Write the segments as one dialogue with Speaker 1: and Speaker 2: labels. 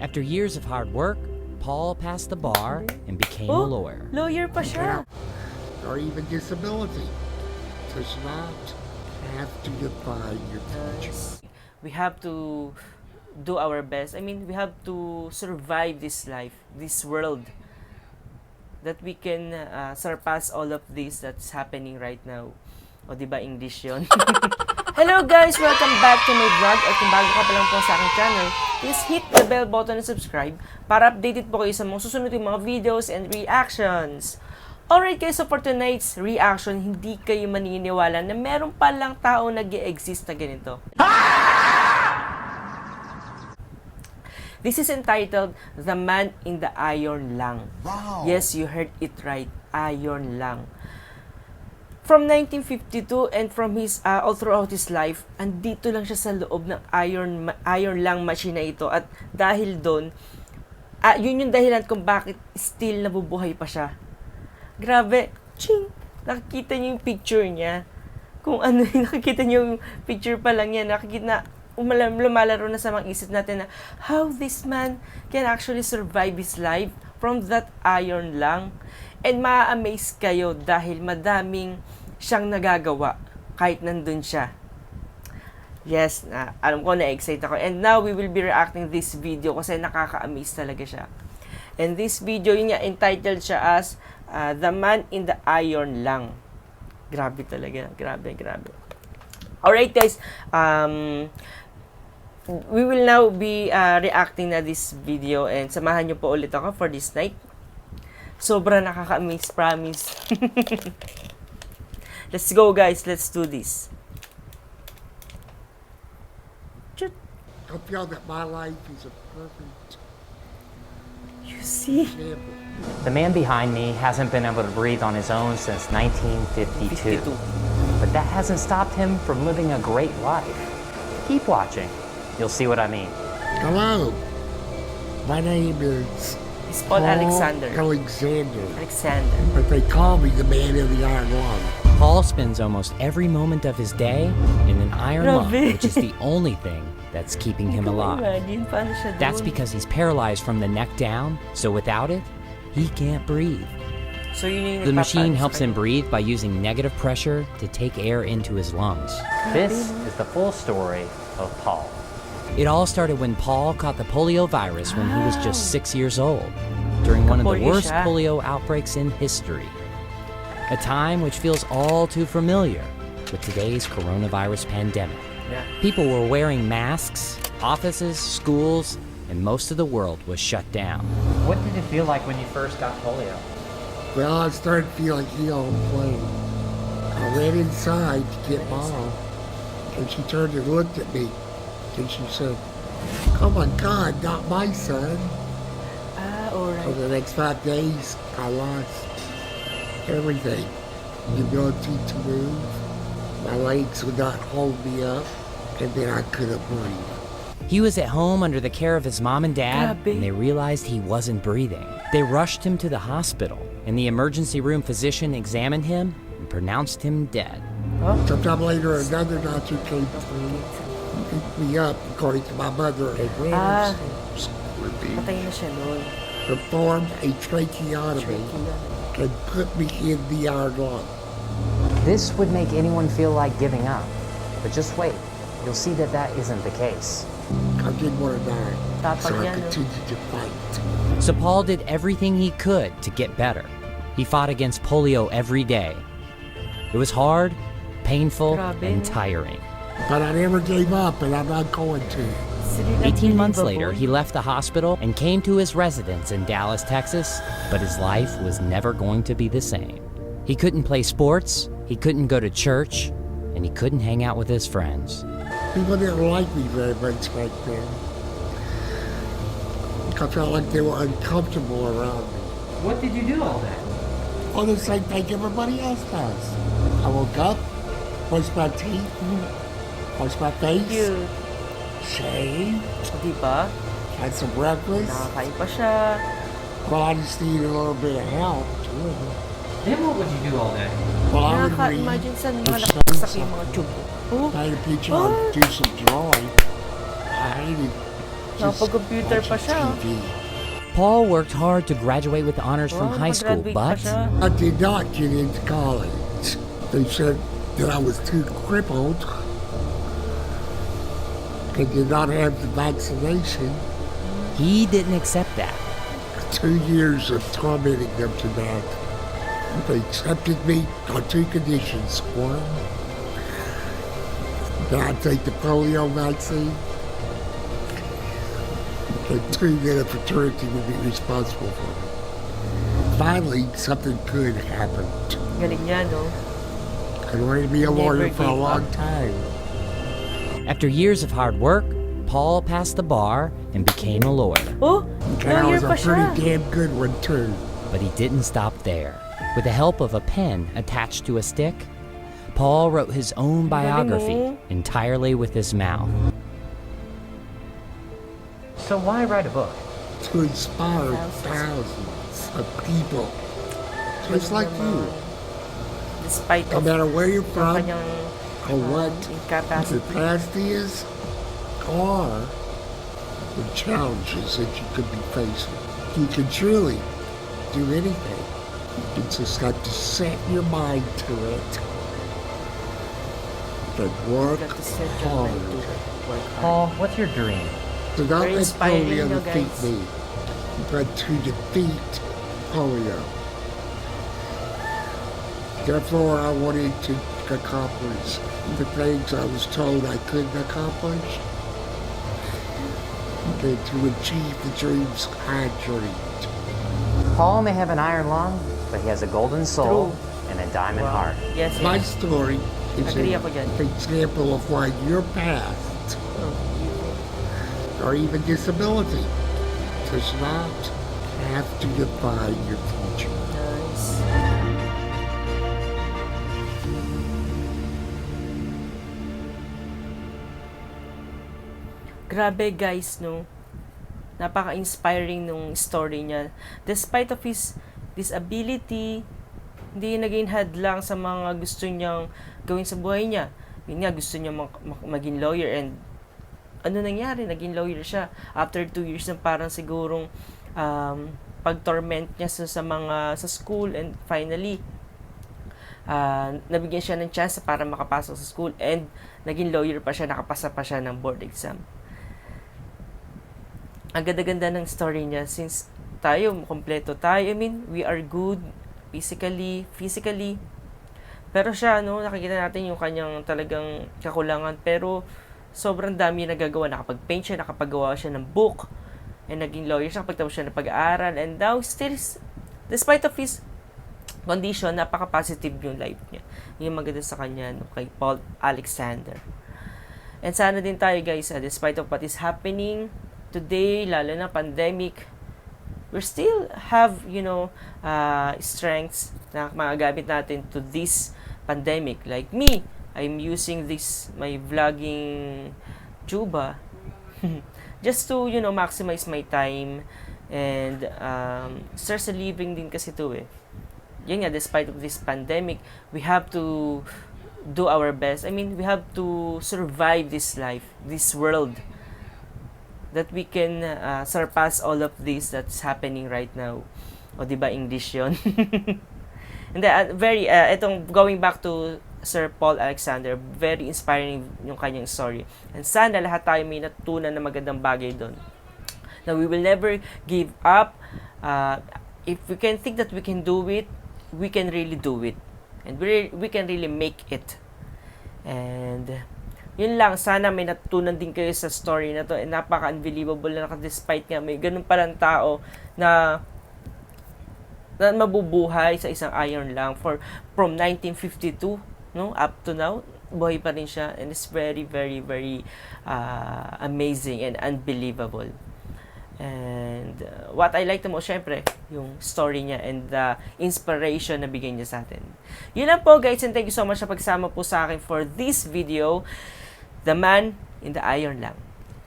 Speaker 1: After years of hard work, Paul passed the bar and became a lawyer.
Speaker 2: Lawyer pa siya.
Speaker 3: Or even disability does not have to define your future.
Speaker 2: We have to do our best. I mean, we have to survive this life, this world, that we can surpass all of this that's happening right now. O, diba English yun? Hello guys! Welcome back to my vlog. At kung bago ka pa lang po sa aking channel, please hit the bell button and subscribe para updated po kayo sa mga susunod yung mga videos and reactions. Alright guys, so for tonight's reaction, hindi kayo maniniwala na meron palang tao nag-e-exist na ganito. This is entitled The Man in the Iron Lung.
Speaker 3: Wow!
Speaker 2: Yes, you heard it right. Iron Lung. From 1952 and from his all throughout his life, andito lang siya sa loob ng iron lung machine na ito. At dahil doon, yun yung dahilan kung bakit still nabubuhay pa siya. Grabe. Ching! Nakikita niyo yung picture niya. Kung ano, nakikita niyo yung picture pa lang yan. Nakikita na lumalaro na sa mga isip natin na how this man can actually survive his life from that iron lung. And ma-amaze kayo dahil madaming siyang nagagawa kahit nandun siya. Yes, alam ko na-excite ako. And now, we will be reacting this video kasi nakaka-amaze talaga siya. And this video, yun nga, entitled siya as The Man in the Iron Lung. Grabe talaga. Grabe. Alright guys, we will now be reacting na this video and samahan nyo po ulit ako for this night. Sobra nakaka-amaze, promise. Let's go guys, let's do this.
Speaker 3: I feel that my life is a perfect
Speaker 2: You see?
Speaker 3: example.
Speaker 4: The man behind me hasn't been able to breathe on his own since 1952.
Speaker 2: 52.
Speaker 4: But that hasn't stopped him from living a great life. Keep watching. You'll see what I mean.
Speaker 3: Hello, my name is
Speaker 2: It's Paul Alexander.
Speaker 3: Alexander, but they call me the Man in the Iron Lung.
Speaker 1: Paul spends almost every moment of his day in an iron lung,
Speaker 2: Grabe.
Speaker 1: which is the only thing that's keeping him alive.
Speaker 2: Imagine, paano siya
Speaker 1: That's
Speaker 2: doon?
Speaker 1: because he's paralyzed from the neck down, so without it, he can't breathe.
Speaker 2: So yun yung
Speaker 1: The machine
Speaker 2: nagpapaano
Speaker 1: helps
Speaker 2: sa
Speaker 1: him breathe by using negative pressure to take air into his lungs.
Speaker 4: This is the full story of Paul.
Speaker 1: It all started when Paul caught the polio virus when he was just 6 years old, during one of the
Speaker 2: Polio
Speaker 1: worst
Speaker 2: siya.
Speaker 1: polio outbreaks in history. A time which feels all too familiar with today's coronavirus pandemic.
Speaker 2: Yeah.
Speaker 1: People were wearing masks, offices, schools, and most of the world was shut down.
Speaker 4: What did it feel like when you first got polio?
Speaker 3: Well, I started feeling ill and plain. I ran inside to get Mom, and she turned and looked at me, and she said, "Oh my God, not my son."
Speaker 2: Alright.
Speaker 3: For the next 5 days, I lost everything. The ability to move. My legs would not hold me up, and then I couldn't breathe.
Speaker 1: He was at home under the care of his mom and dad,
Speaker 2: Grabe.
Speaker 1: and they realized he wasn't breathing. They rushed him to the hospital, and the emergency room physician examined him and pronounced him dead.
Speaker 3: Sometime later, another doctor came through, picked me up, according to my mother, and ran upstairs with me,
Speaker 2: Patay na siya noon.
Speaker 3: performed a tracheotomy, and put me in the iron lung.
Speaker 4: This would make anyone feel like giving up. But just wait. You'll see that that isn't the case.
Speaker 3: I didn't want to die,
Speaker 2: Tapang
Speaker 3: so I
Speaker 2: yan, no?
Speaker 3: continued to fight.
Speaker 1: So Paul did everything he could to get better. He fought against polio every day. It was hard, painful,
Speaker 2: Grabe,
Speaker 1: and
Speaker 2: no?
Speaker 1: tiring.
Speaker 3: But I never gave up, and I'm not going to.
Speaker 1: 18 months later, he left the hospital and came to his residence in Dallas, Texas, but his life was never going to be the same. He couldn't play sports, he couldn't go to church, and he couldn't hang out with his friends.
Speaker 3: People didn't like me very much back then. I felt like they were uncomfortable around me.
Speaker 4: What did you do all day?
Speaker 3: Oh, the same thing everybody else does. I woke up, brushed my teeth, washed my face,
Speaker 2: Cute.
Speaker 3: shaved,
Speaker 2: Diba?
Speaker 3: had some breakfast.
Speaker 2: Nakakain pa siya.
Speaker 3: Well, I just need a little bit of help, too.
Speaker 4: Then what would you do all day?
Speaker 3: Well, I would read,
Speaker 2: Nakaka-imagine saan
Speaker 3: or
Speaker 2: mga
Speaker 3: study
Speaker 2: nakasakit yung mga
Speaker 3: something.
Speaker 2: tube. Oh,
Speaker 3: Paint a picture or do some drawing. I hated just
Speaker 2: Nakapag-computer pa
Speaker 3: watching
Speaker 2: siya.
Speaker 3: TV.
Speaker 1: Paul worked hard to graduate with honors from high school,
Speaker 2: Mag-graduate pa
Speaker 1: but
Speaker 2: siya.
Speaker 3: I did not get into college. They said that I was too crippled and did not have the vaccination.
Speaker 1: he didn't accept that.
Speaker 3: 2 years of tormenting them to death. They accepted me on 2 conditions. One, that I take the polio vaccine. And 2, that a fraternity would be responsible for me. Finally, something good happened.
Speaker 2: Galing niya, no?
Speaker 3: I wanted to be a
Speaker 2: Never
Speaker 3: lawyer for a
Speaker 2: gave
Speaker 3: long
Speaker 2: up.
Speaker 3: time.
Speaker 1: After years of hard work, Paul passed the bar and became a lawyer.
Speaker 2: Oh,
Speaker 3: And I
Speaker 2: lawyer
Speaker 3: was a
Speaker 2: pa siya.
Speaker 3: pretty damn good one, too.
Speaker 1: But he didn't stop there. With the help of a pen attached to a stick, Paul wrote his own biography entirely with his mouth.
Speaker 4: So why write a book?
Speaker 3: To inspire thousands of people. Just like you.
Speaker 2: Despite
Speaker 3: No
Speaker 2: of
Speaker 3: matter where you're
Speaker 2: yung
Speaker 3: from,
Speaker 2: kanyang
Speaker 3: or what your
Speaker 2: incapacity.
Speaker 3: past is, or the challenges that you could be facing. You can truly do anything. You just have to set your mind to it and work
Speaker 2: Got to set your mind to
Speaker 3: hard.
Speaker 2: it. Work hard.
Speaker 4: Paul, what's your dream?
Speaker 3: Do not
Speaker 2: Very
Speaker 3: let
Speaker 2: inspiring,
Speaker 3: polio
Speaker 2: no,
Speaker 3: defeat
Speaker 2: guys.
Speaker 3: me, but to defeat polio. Therefore, I wanted to accomplish the things I was told I couldn't accomplish, and to achieve the dreams I dreamed.
Speaker 4: Paul may have an iron lung, but he has a golden soul
Speaker 2: True.
Speaker 4: and a diamond heart.
Speaker 2: Yes,
Speaker 3: My
Speaker 2: yes.
Speaker 3: story is
Speaker 2: Agree
Speaker 3: an
Speaker 2: ako dyan.
Speaker 3: example of why your past or even disability does not have to define your future.
Speaker 2: Nice. Grabe guys, no? Napaka-inspiring nung story niya. Despite of his disability, hindi naging hadlang sa mga gusto niyang gawin sa buhay niya. Yun nga, gusto niya maging lawyer, and ano nangyari? Naging lawyer siya after 2 years ng parang sigurong pag-torment niya sa school, and finally nabigyan siya ng chance para makapasok sa school, and naging lawyer pa siya, nakapasa pa siya ng board exam. Ang ganda-ganda ng story niya, since tayo, kompleto tayo. I mean, we are good physically. Pero siya, no, nakikita natin yung kanyang talagang kakulangan. Pero, sobrang dami nagagawa. Nakapag-paint siya, nakapagawa siya ng book, and naging lawyer siya, nakapagtapos siya ng pag-aaral. And now, still, despite of his condition, napaka-positive yung life niya. Yung maganda sa kanya, no, kay Paul Alexander. And sana din tayo, guys, despite of what is happening today, lalo na pandemic, we still have, strengths na magagamit natin to this pandemic. Like me, I'm using my vlogging tuba just to, maximize my time, and stress relieving din kasi to eh. Yun nga, despite of this pandemic, we have to do our best. I mean, we have to survive this life, this world, that we can surpass all of this that's happening right now. O, diba, English yun? And itong going back to Sir Paul Alexander, very inspiring yung kanyang story. And sana lahat tayo may natutunan na magandang bagay doon. Now, we will never give up. If we can think that we can do it, we can really do it. And we can really make it. And yun lang, sana may natutunan din kayo sa story na to. And napaka-unbelievable na despite nga may ganun palang tao na mabubuhay sa isang iron lang from 1952, no, up to now, buhay pa rin siya, and it's very, very, very amazing and unbelievable. And what I like the most, syempre, yung story niya and the inspiration na bigay niya sa atin. Yun lang po, guys, and thank you so much sa pagsama po sa akin for this video, The Man in the Iron Lang.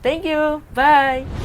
Speaker 2: Thank you! Bye!